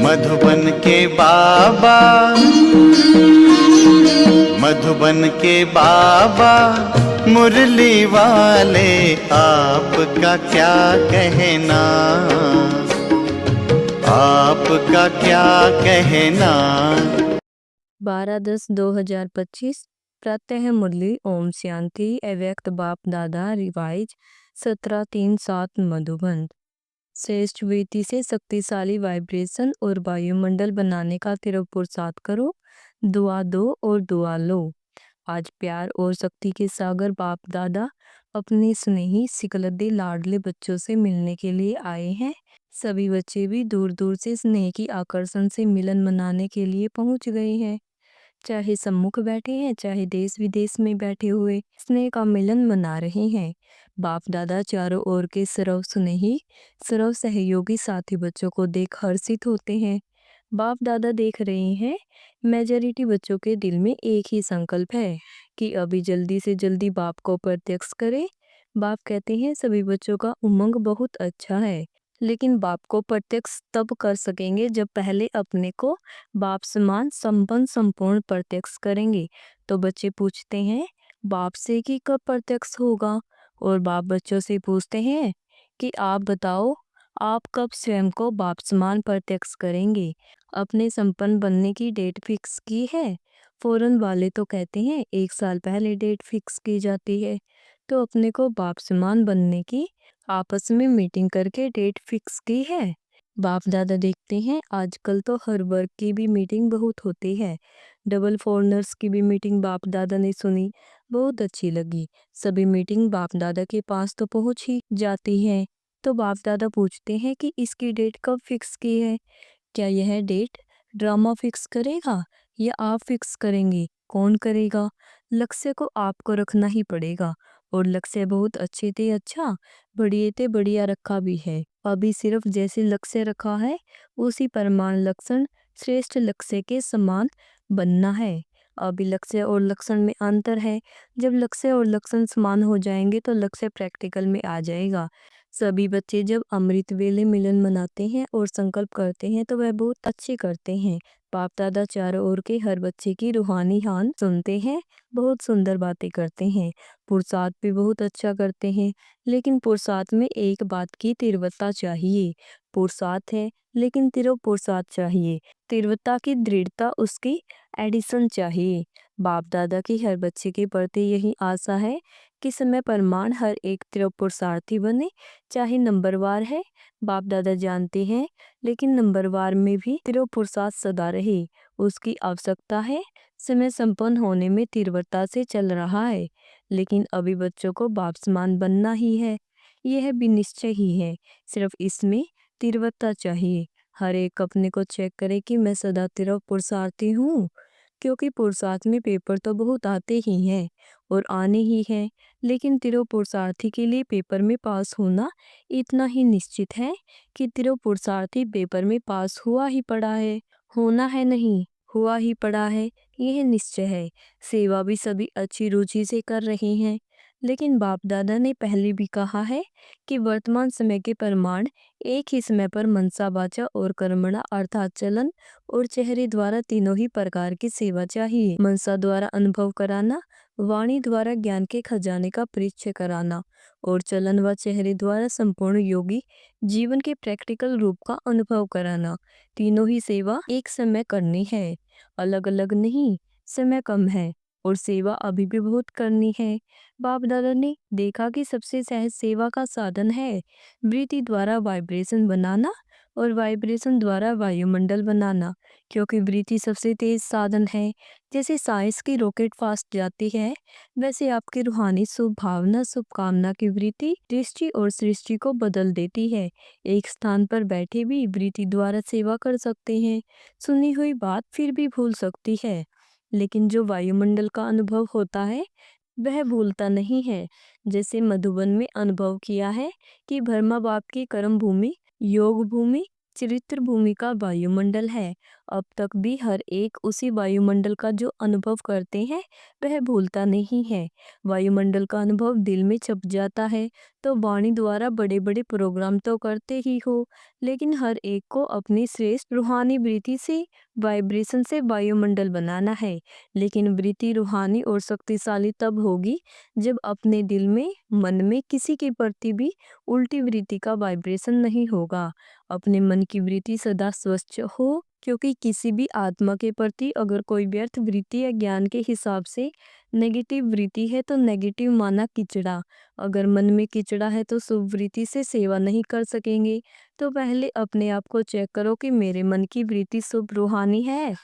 मधुबन के बाबा, मधुबन के बाबा मुरली वाले, आपका क्या कहना, आपका क्या कहना। 12/10/2025 प्रातः मुरली ओम शांति अव्यक्त बाप दादा रिवाइज 1737 मधुबन। श्रेष्ठ वृत्ति से शक्तिशाली वाइब्रेशन और वायुमंडल बनाने का तिरक पुरुषार्थ करो। दुआ दो और दुआ लो। आज प्यार और शक्ति के सागर बाप दादा अपने स्नेही सिकलद्दे लाडले बच्चों से मिलने के लिए आए हैं। सभी बच्चे भी दूर दूर से स्नेह की आकर्षण से मिलन मनाने के लिए पहुंच गए हैं। चाहे सम्मुख बैठे हैं, चाहे देश विदेश में बैठे हुए स्नेह का मिलन मना रहे हैं। बाप दादा चारों ओर के सर्व स्नेही, सर्व सहयोगी साथी बच्चों को देख हर्षित होते हैं। बाप दादा देख रहे हैं, मेजॉरिटी बच्चों के दिल में एक ही संकल्प है कि अभी जल्दी से जल्दी बाप को प्रत्यक्ष करें। बाप कहते हैं सभी बच्चों का उमंग बहुत अच्छा है, लेकिन बाप को प्रत्यक्ष तब कर सकेंगे जब पहले अपने को बाप समान संपन्न संपूर्ण प्रत्यक्ष करेंगे। तो बच्चे पूछते हैं बाप से कि कब प्रत्यक्ष होगा, और बाप बच्चों से पूछते हैं कि आप बताओ आप कब स्वयं को बाप समान प्रत्यक्ष करेंगे। अपने संपन्न बनने की डेट फिक्स की है। फौरन वाले तो कहते हैं 1 साल पहले डेट फिक्स की जाती है। तो अपने को बाप समान बनने की आपस में मीटिंग करके डेट फिक्स की है। बाप दादा देखते हैं आजकल तो हर वर्ग की भी मीटिंग बहुत होती है। डबल फॉरनर्स की भी मीटिंग बाप दादा ने सुनी, बहुत अच्छी लगी। सभी मीटिंग बाप दादा के पास तो पहुंच ही जाती है। तो बाप दादा पूछते हैं कि इसकी डेट कब फिक्स की है। क्या यह डेट ड्रामा फिक्स करेगा या आप फिक्स करेंगे? कौन करेगा? लक्ष्य को आपको रखना ही पड़ेगा, और लक्ष्य बहुत अच्छे थे, अच्छा बढ़िया थे, बढ़िया रखा भी है। अभी सिर्फ जैसे लक्ष्य रखा है उसी परमाणु लक्षण श्रेष्ठ लक्ष्य के समान बनना है। अभी लक्ष्य और लक्षण में अंतर है। जब लक्ष्य और लक्षण समान हो जाएंगे तो लक्ष्य प्रैक्टिकल में आ जाएगा। सभी बच्चे जब अमृत वेले मिलन मनाते हैं और संकल्प करते हैं तो वह बहुत अच्छे करते हैं। बाप दादा चारों ओर के हर बच्चे की रूहानी हान सुनते हैं, बहुत सुंदर बातें करते हैं, पुरुषार्थ भी बहुत अच्छा करते हैं। लेकिन पुरुषार्थ में एक बात की तीव्रता चाहिए। पुरुषार्थ है लेकिन तीव्र पुरुषार्थ चाहिए। तीव्रता की दृढ़ता उसकी एडिशन चाहिए। बाप दादा की हर बच्चे के प्रति यही आशा है कि समय प्रमाण हर एक तीव्र पुरुषार्थी बने, चाहे नंबरवार है। बाप दादा जानते हैं, लेकिन नंबरवार में भी तीव्र पुरुषार्थ सदा रहे, उसकी आवश्यकता है। समय संपन्न होने में तीव्रता से चल रहा है, लेकिन अभी बच्चों को बाप समान बनना ही है। यह भी निश्चय ही है, सिर्फ इसमें तीव्रता चाहिए। हर एक अपने को चेक करे कि मैं सदा तीव्र पुरुषार्थी हूँ, क्योंकि पुरुषार्थ में पेपर तो बहुत आते ही हैं और आने ही हैं, लेकिन तीव्र पुरुषार्थी के लिए पेपर में पास होना इतना ही निश्चित है कि तीव्र पुरुषार्थी पेपर में पास हुआ ही पड़ा है। होना है नहीं, हुआ ही पड़ा है, यह निश्चय है। सेवा भी सभी अच्छी रुचि से कर रहे हैं, लेकिन बाप दादा ने पहले भी कहा है कि वर्तमान समय के प्रमाण एक ही समय पर मनसा वाचा और कर्मणा अर्थात चलन और चेहरे द्वारा तीनों ही प्रकार की सेवा चाहिए। मनसा द्वारा अनुभव कराना, वाणी द्वारा ज्ञान के खजाने का परिचय कराना, और चलन व चेहरे द्वारा संपूर्ण योगी जीवन के प्रैक्टिकल रूप का अनुभव कराना। तीनों ही सेवा एक समय करनी है, अलग अलग नहीं। समय कम है और सेवा अभी भी बहुत करनी है। बाप दादा ने देखा कि सबसे सहज सेवा का साधन है वृत्ति द्वारा वाइब्रेशन बनाना और वाइब्रेशन द्वारा वायुमंडल बनाना, क्योंकि वृत्ति सबसे तेज साधन है। जैसे साइंस की रॉकेट फास्ट जाती है, वैसे आपकी रूहानी शुभ भावना शुभकामना की वृत्ति दृष्टि और सृष्टि को बदल देती है। एक स्थान पर बैठे भी वृत्ति द्वारा सेवा कर सकते हैं। सुनी हुई बात फिर भी भूल सकती है, लेकिन जो वायुमंडल का अनुभव होता है वह भूलता नहीं है। जैसे मधुबन में अनुभव किया है कि ब्रह्मा बाप की कर्म भूमि, योग भूमि, चरित्र भूमि का वायुमंडल है। अब तक भी हर एक उसी वायुमंडल का जो अनुभव करते हैं वह भूलता नहीं है। वायुमंडल का अनुभव दिल में छप जाता है। तो वाणी द्वारा बड़े बड़े प्रोग्राम तो करते ही हो, लेकिन हर एक को अपनी श्रेष्ठ रूहानी वृत्ति से, वाइब्रेशन से वायुमंडल बनाना है। लेकिन वृत्ति रूहानी और शक्तिशाली तब होगी जब अपने दिल में, मन में किसी के प्रति भी उल्टी वृत्ति का वाइब्रेशन नहीं होगा। अपने मन की वृत्ति सदा स्वच्छ हो, क्योंकि किसी भी आत्मा के प्रति अगर कोई व्यर्थ वृत्ति या ज्ञान के हिसाब से नेगेटिव वृत्ति है तो नेगेटिव माना किचड़ा। अगर मन में किचड़ा है तो शुभ वृत्ति से सेवा नहीं कर सकेंगे। तो पहले अपने आप को चेक करो कि मेरे मन की वृत्ति शुभ रूहानी है।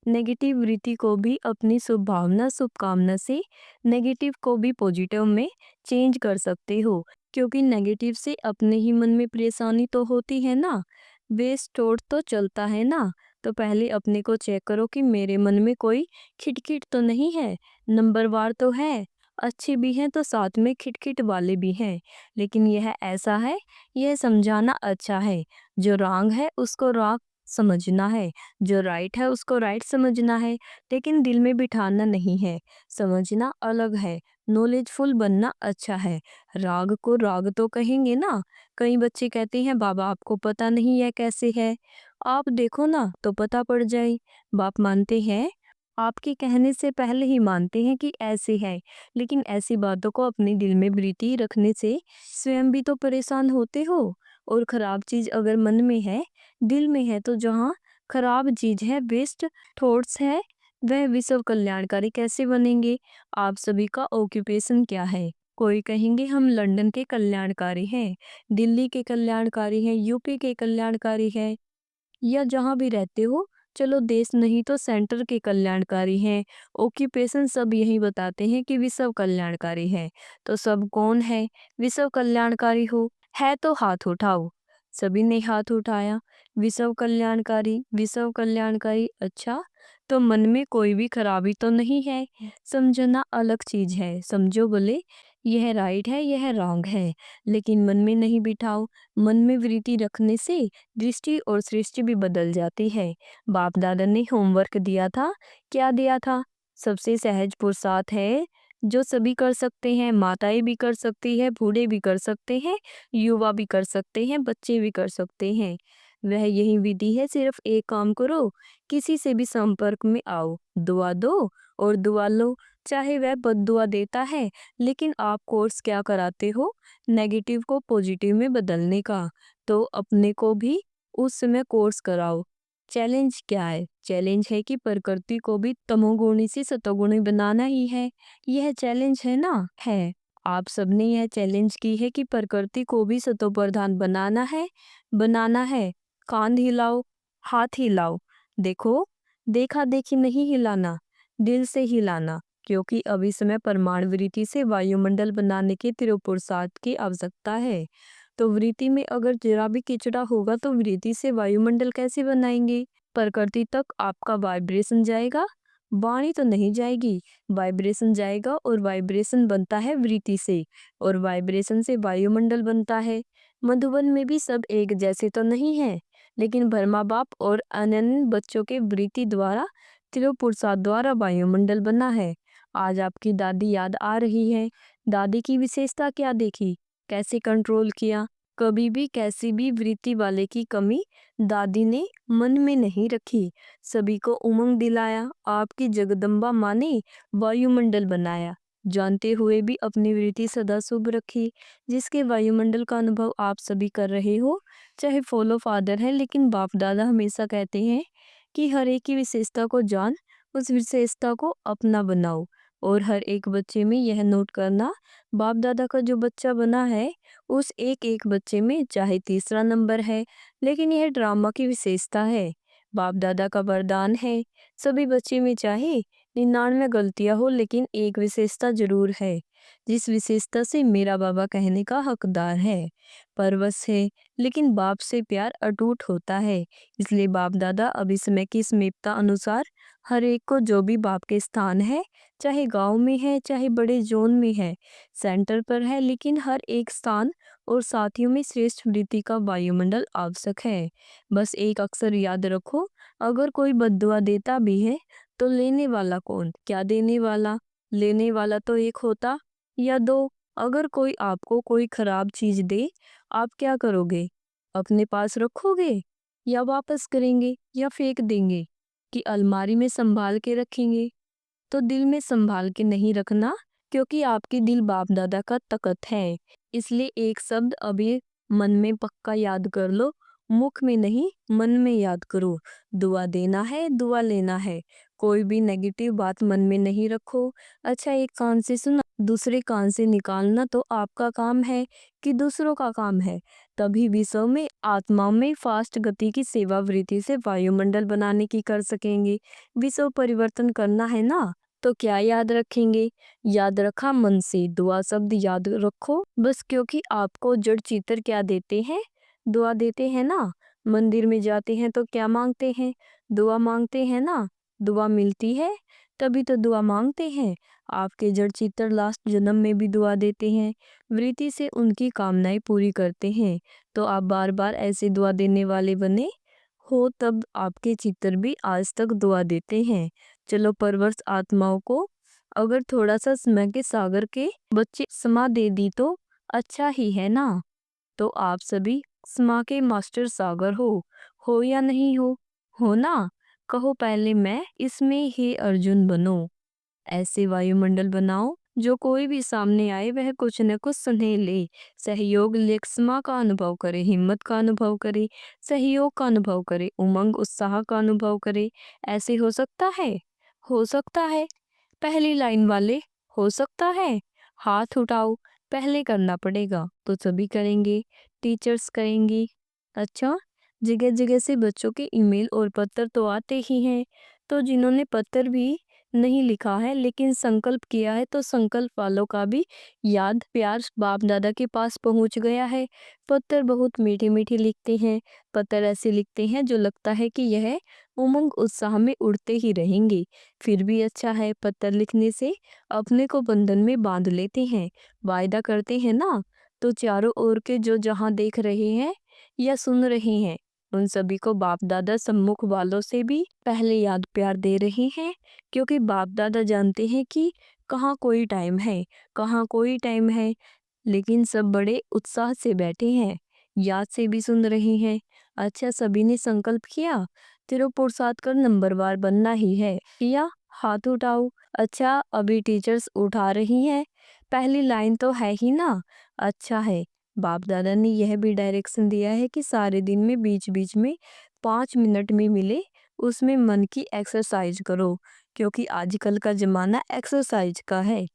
नेगेटिव वृत्ति को भी अपनी शुभ भावना, शुभकामना से नेगेटिव को भी पॉजिटिव में चेंज कर सकते हो, क्योंकि नेगेटिव से अपने ही मन में परेशानी तो होती है ना, वेस्ट थॉट तो चलता है ना। तो पहले अपने को चेक करो कि मेरे मन में कोई खिटखिट तो नहीं है, नंबरवार तो है, अच्छे भी हैं तो साथ में खिटखिट वाले भी हैं। लेकिन यह ऐसा है, यह समझाना अच्छा है। जो रॉन्ग है उसको रॉन्ग समझना है, जो राइट है उसको राइट समझना है, लेकिन दिल में बिठाना नहीं है। समझना अलग है, नॉलेजफुल बनना अच्छा है। राग को राग तो कहेंगे ना। कई बच्चे कहते हैं बाबा आपको पता नहीं है कैसे है, आप देखो ना तो पता पड़ जाए। बाप मानते हैं, आपके कहने से पहले ही मानते हैं कि ऐसे है। लेकिन ऐसी बातों को अपने दिल में वृत्ति रखने से स्वयं भी तो परेशान होते हो। और खराब चीज अगर मन में है, दिल में है, तो जहाँ खराब चीज है, वेस्ट थॉट्स है, वह विश्व कल्याणकारी कैसे बनेंगे। आप सभी का ऑक्यूपेशन क्या है। कोई कहेंगे हम लंदन के कल्याणकारी हैं, दिल्ली के कल्याणकारी हैं, यूपी के कल्याणकारी हैं, या जहाँ भी रहते हो, चलो देश नहीं तो सेंटर के कल्याणकारी हैं। ऑक्यूपेशन सब यही बताते हैं कि विश्व कल्याणकारी है। तो सब कौन है विश्व कल्याणकारी हो, है तो हाथ उठाओ। सभी ने हाथ उठाया। विश्व कल्याणकारी, विश्व कल्याणकारी, अच्छा। तो मन में कोई भी खराबी तो नहीं है। समझना अलग चीज है, समझो बोले यह राइट है, यह रॉन्ग है, लेकिन मन में नहीं बिठाओ। मन में वृत्ति रखने से दृष्टि और सृष्टि भी बदल जाती है। बाप दादा ने होमवर्क दिया था, क्या दिया था? सबसे सहज पुरुषार्थ है जो सभी कर सकते हैं, माताएं भी कर सकती है, बूढ़े भी कर सकते हैं, युवा भी कर सकते हैं, बच्चे भी कर सकते हैं। वह यही विधि है, सिर्फ एक काम करो, किसी से भी संपर्क में आओ, दुआ दो और दुआ लो। चाहे वह बद्दुआ देता है, लेकिन आप कोर्स क्या कराते हो? नेगेटिव को पॉजिटिव में बदलने का। तो अपने को भी उस समय कोर्स कराओ। चैलेंज क्या है? चैलेंज है कि प्रकृति को भी तमोगुणी से सतोगुणी बनाना ही है। यह चैलेंज है ना? है। आप सबने यह चैलेंज की है कि प्रकृति को भी सतो प्रधान बनाना है, बनाना है। कान हिलाओ, हाथ हिलाओ। देखो, देखा देखी नहीं हिलाना, दिल से हिलाना, क्योंकि अभी समय परमाणु वृत्ति से वायुमंडल बनाने के त्रिपुरुषार्थ की आवश्यकता है। तो वृत्ति में अगर जरा भी किचड़ा होगा तो वृत्ति से वायुमंडल कैसे बनाएंगे? प्रकृति तक आपका वाइब्रेशन जाएगा, वाणी तो नहीं जाएगी, वाइब्रेशन जाएगा, और वाइब्रेशन बनता है वृत्ति से, और वाइब्रेशन से वायुमंडल बनता है। मधुबन में भी सब एक जैसे तो नहीं है, लेकिन ब्रह्मा बाप और अनन्य बच्चों के वृत्ति द्वारा, त्रिपुरुषार्थ द्वारा वायुमंडल बना है। आज आपकी दादी याद आ रही है। दादी की विशेषता क्या देखी, कैसे कंट्रोल किया? कभी भी कैसी भी वृत्ति वाले की कमी दादी ने मन में नहीं रखी, सभी को उमंग दिलाया। आपकी जगदम्बा माँ ने वायुमंडल बनाया, जानते हुए भी अपनी वृत्ति सदा शुभ रखी, जिसके वायुमंडल का अनुभव आप सभी कर रहे हो। चाहे फॉलो फादर है, लेकिन बाप दादा हमेशा कहते हैं कि हर एक की विशेषता को जान, उस विशेषता को अपना बनाओ। और हर एक बच्चे में यह नोट करना, बाप दादा का जो बच्चा बना है, उस एक एक बच्चे में चाहे तीसरा नंबर है, लेकिन यह ड्रामा की विशेषता है, बाप दादा का वरदान है। सभी बच्चे में चाहे 99 गलतियां हो, लेकिन एक विशेषता जरूर है, जिस विशेषता से मेरा बाबा कहने का हकदार है। परवश है, लेकिन बाप से प्यार अटूट होता है। इसलिए बाप दादा अभी समय की समीपता अनुसार हर एक को जो भी बाप के स्थान है, चाहे गांव में है, चाहे बड़े जोन में है, सेंटर पर है, लेकिन हर एक स्थान और साथियों में श्रेष्ठ वृत्ति का वायुमंडल आवश्यक है। बस एक अक्सर याद रखो, अगर कोई बद्दुआ देता भी है तो लेने वाला कौन? क्या देने वाला? लेने वाला तो एक होता या दो? अगर कोई आपको कोई खराब चीज दे, आप क्या करोगे? अपने पास रखोगे या वापस करेंगे या फेंक देंगे कि अलमारी में संभाल के रखेंगे? तो दिल में संभाल के नहीं रखना, क्योंकि आपके दिल बाप दादा का तखत है। इसलिए एक शब्द अभी मन में पक्का याद कर लो, मुख में नहीं मन में याद करो। दुआ देना है, दुआ लेना है। कोई भी नेगेटिव बात मन में नहीं रखो। अच्छा, एक कान से सुना दूसरे कान से निकालना तो आपका काम है कि दूसरों का काम है? तभी विश्व में आत्मा में फास्ट गति की सेवा वृत्ति से वायुमंडल बनाने की कर सकेंगे। विश्व परिवर्तन करना है ना, तो क्या याद रखेंगे? याद रखा मन से दुआ शब्द याद रखो बस, क्योंकि आपको जड़ चित्र क्या देते हैं? दुआ देते हैं ना। मंदिर में जाते हैं तो क्या मांगते हैं? दुआ मांगते हैं ना। दुआ मिलती है तभी तो दुआ मांगते हैं। आपके जड़ चित्र लास्ट जन्म में भी दुआ देते हैं, वृत्ति से उनकी कामनाएं पूरी करते हैं। तो आप बार बार ऐसे दुआ देने वाले बने हो, तब आपके चित्र भी आज तक दुआ देते हैं। चलो, परवर्ष आत्माओं को अगर थोड़ा सा समय के सागर के बच्चे समा दे दी तो अच्छा ही है ना। तो आप सभी समा के मास्टर सागर हो या नहीं हो ना? कहो पहले मैं इसमें ही अर्जुन बनो। ऐसे वायुमंडल बनाओ जो कोई भी सामने आए वह कुछ न कुछ सुने ले। सहयोग लेक्समा का अनुभव करे, हिम्मत का अनुभव करे, सहयोग का अनुभव करे, उमंग उत्साह का अनुभव करे। ऐसे हो सकता है? हो सकता है। पहली लाइन वाले, हो सकता है? हाथ उठाओ। पहले करना पड़ेगा तो सभी करेंगे, टीचर्स करेंगी। अच्छा, जगह जगह से बच्चों के ईमेल और पत्र तो आते ही हैं, तो जिन्होंने पत्र भी नहीं लिखा है लेकिन संकल्प किया है, तो संकल्प वालों का भी याद प्यार बाप दादा के पास पहुंच गया है। पत्र बहुत मीठे मीठे लिखते हैं। पत्र ऐसे लिखते हैं जो लगता है कि यह उमंग उत्साह में उड़ते ही रहेंगे। फिर भी अच्छा है, पत्र लिखने से अपने को बंधन में बांध लेते हैं। वायदा करते हैं ना, तो चारों ओर के जो जहां देख रहे हैं या सुन रहे हैं, उन सभी को बाप दादा सम्मुख वालों से भी पहले याद प्यार दे रहे हैं, क्योंकि बाप दादा जानते हैं कि कहाँ कोई टाइम है, कहाँ कोई टाइम है। लेकिन सब बड़े उत्साह से बैठे हैं, याद से भी सुन रहे हैं। अच्छा, सभी ने संकल्प किया, तेरे पुरुषार्थ कर नंबरवार बनना ही है। किया? हाथ उठाओ। अच्छा, अभी टीचर्स उठा रही हैं। पहली लाइन तो है ही ना। अच्छा है, बाप दादा ने यह भी डायरेक्शन दिया है कि सारे दिन में बीच बीच में 5 मिनट में मिले उसमें मन की एक्सरसाइज करो, क्योंकि आजकल का जमाना एक्सरसाइज का है।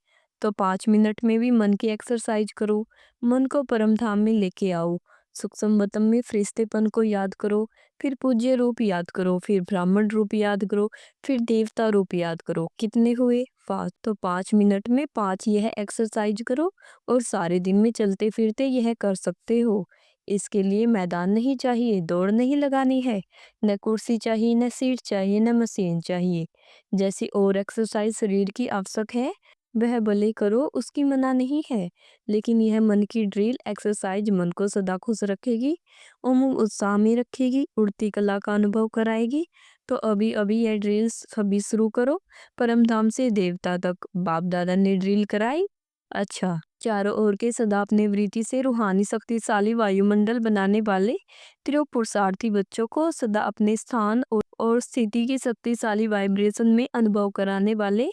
तो 5 मिनट में भी मन की एक्सरसाइज करो। मन को परम धाम में लेके आओ। सूक्ष्म मतम में फरिश्तेपन को याद करो, फिर पूज्य रूप याद करो, फिर ब्राह्मण रूप याद करो, फिर देवता रूप याद करो। कितने हुए? 5। तो 5 मिनट में 5 यह एक्सरसाइज करो और सारे दिन में चलते फिरते यह कर सकते हो। इसके लिए मैदान नहीं चाहिए, दौड़ नहीं लगानी है, न कुर्सी चाहिए, न सीट चाहिए, न मशीन चाहिए। जैसी और एक्सरसाइज शरीर की आवश्यक है वह भले करो, उसकी मना नहीं है, लेकिन यह मन की ड्रिल एक्सरसाइज मन को सदा खुश रखेगी, उमंग उत्साह में रखेगी, उड़ती कला का अनुभव कराएगी। तो अभी अभी यह ड्रिल्स सभी शुरू करो। परम धाम से देवता तक बाप दादा ने ड्रिल कराई। अच्छा, चारों ओर के सदा अपने वृत्ति से रूहानी शक्तिशाली वायुमंडल बनाने वाले त्रियो पुरुषार्थी बच्चों को सदा अपने स्थान और स्थिति की शक्तिशाली वाइब्रेशन में अनुभव कराने वाले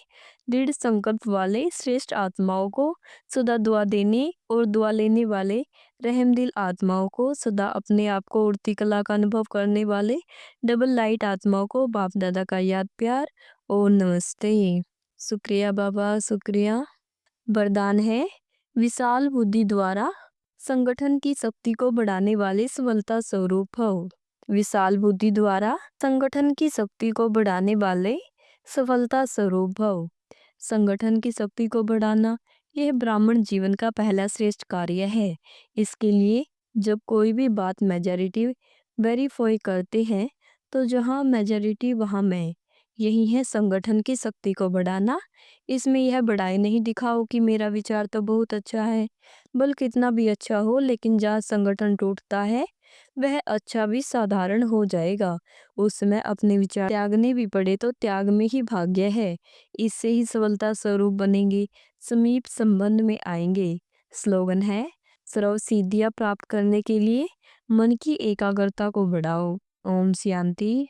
दृढ़ संकल्प वाले श्रेष्ठ आत्माओं को सदा दुआ देने और दुआ लेने वाले रहमदिल आत्माओं को सदा अपने आप को उड़ती कला का अनुभव करने वाले डबल लाइट आत्माओं को बाप दादा का याद प्यार और नमस्ते। शुक्रिया बाबा, शुक्रिया। वरदान है, विशाल बुद्धि द्वारा संगठन की शक्ति को बढ़ाने वाले सबलता स्वरूप हो। विशाल बुद्धि द्वारा संगठन की शक्ति को बढ़ाने वाले सफलता स्वरूप हो। संगठन की शक्ति को बढ़ाना यह ब्राह्मण जीवन का पहला श्रेष्ठ कार्य है। इसके लिए जब कोई भी बात मेजॉरिटी वेरीफाई करते हैं, तो जहां मेजॉरिटी वहां मैं, यही है संगठन की शक्ति को बढ़ाना। इसमें यह बढ़ाई नहीं दिखाओ कि मेरा विचार तो बहुत अच्छा है, बल्कि कितना भी अच्छा हो, लेकिन जहाँ संगठन टूटता है वह अच्छा भी साधारण हो जाएगा। उस समय अपने विचार त्यागने भी पड़े तो त्याग में ही भाग्य है। इससे ही सबलता स्वरूप बनेंगे, समीप संबंध में आएंगे। स्लोगन है, सर्व सिद्धियां प्राप्त करने के लिए मन की एकाग्रता को बढ़ाओ। ओम शांति।